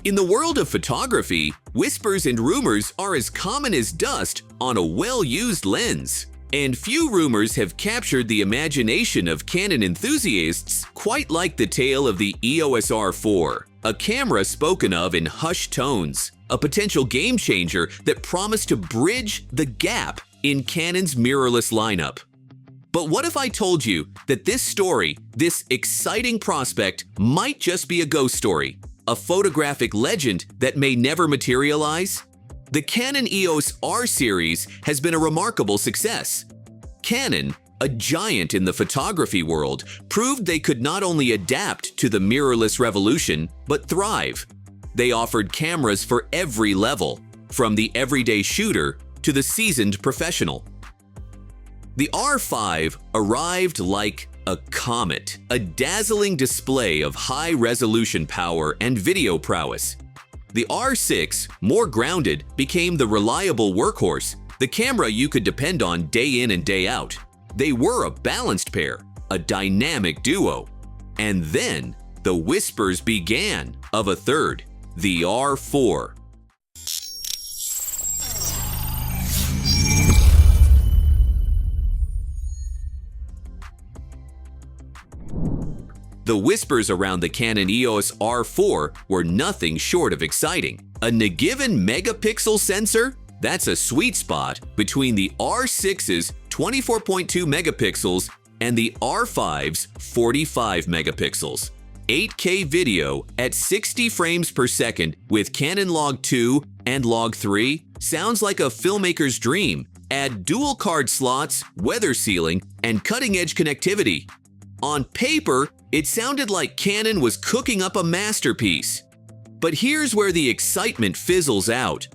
In the world of photography, whispers and rumors are as common as dust on a well-used lens. And few rumors have captured the imagination of Canon enthusiasts quite like the tale of the EOS R4, a camera spoken of in hushed tones, a potential game changer that promised to bridge the gap in Canon's mirrorless lineup. But what if I told you that this story, this exciting prospect, might just be a ghost story, a photographic legend that may never materialize? The Canon EOS R series has been a remarkable success. Canon, a giant in the photography world, proved they could not only adapt to the mirrorless revolution, but thrive. They offered cameras for every level, from the everyday shooter to the seasoned professional. The R5 arrived like a comet, a dazzling display of high-resolution power and video prowess. The R6, more grounded, became the reliable workhorse, the camera you could depend on day in and day out. They were a balanced pair, a dynamic duo. And then the whispers began of a third, the R4. The whispers around the Canon EOS R4 were nothing short of exciting. A given megapixel sensor? That's a sweet spot between the R6's 24.2 megapixels and the R5's 45 megapixels. 8K video at 60 frames per second with Canon Log 2 and Log 3 sounds like a filmmaker's dream. Add dual card slots, weather sealing, and cutting-edge connectivity. On paper, it sounded like Canon was cooking up a masterpiece. But here's where the excitement fizzles out.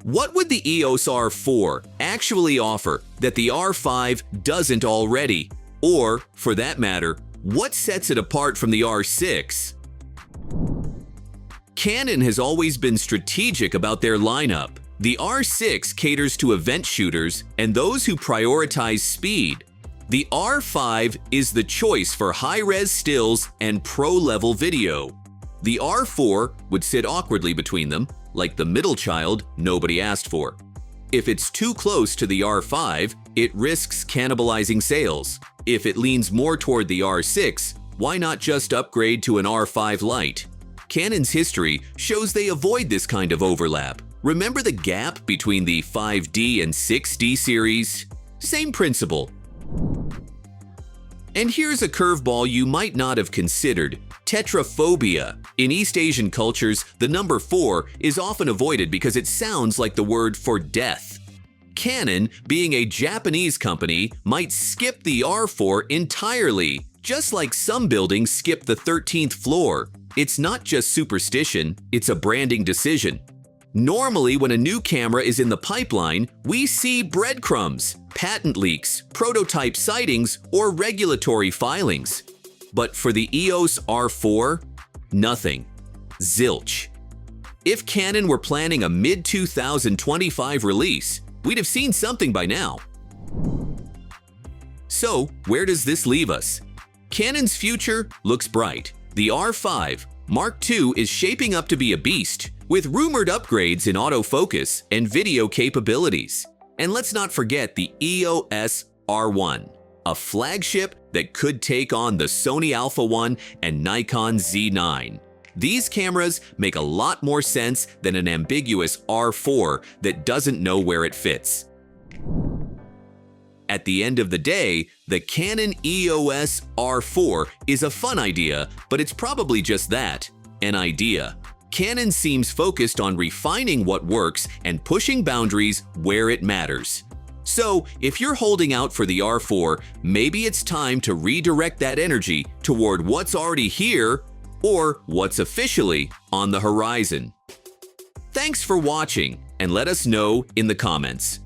What would the EOS R4 actually offer that the R5 doesn't already? Or, for that matter, what sets it apart from the R6? Canon has always been strategic about their lineup. The R6 caters to event shooters and those who prioritize speed. The R5 is the choice for high-res stills and pro-level video. The R4 would sit awkwardly between them, like the middle child nobody asked for. If it's too close to the R5, it risks cannibalizing sales. If it leans more toward the R6, why not just upgrade to an R5 Lite? Canon's history shows they avoid this kind of overlap. Remember the gap between the 5D and 6D series? Same principle. And here's a curveball you might not have considered: tetraphobia. In East Asian cultures, the number 4 is often avoided because it sounds like the word for death. Canon, being a Japanese company, might skip the R4 entirely, just like some buildings skip the 13th floor. It's not just superstition, it's a branding decision. Normally, when a new camera is in the pipeline, we see breadcrumbs, patent leaks, prototype sightings, or regulatory filings. But for the EOS R4, nothing. Zilch. If Canon were planning a mid-2025 release, we'd have seen something by now. So, where does this leave us? Canon's future looks bright. The R5 Mark II is shaping up to be a beast, with rumored upgrades in autofocus and video capabilities. And let's not forget the EOS R1, a flagship that could take on the Sony Alpha 1 and Nikon Z9. These cameras make a lot more sense than an ambiguous R4 that doesn't know where it fits. At the end of the day, the Canon EOS R4 is a fun idea, but it's probably just that, an idea. Canon seems focused on refining what works and pushing boundaries where it matters. So, if you're holding out for the R4, maybe it's time to redirect that energy toward what's already here or what's officially on the horizon. Thanks for watching, and let us know in the comments.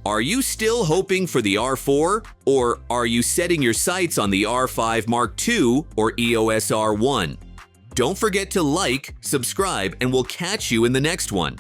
Are you still hoping for the R4, or are you setting your sights on the R5 Mark II or EOS R1? Don't forget to like, subscribe, and we'll catch you in the next one.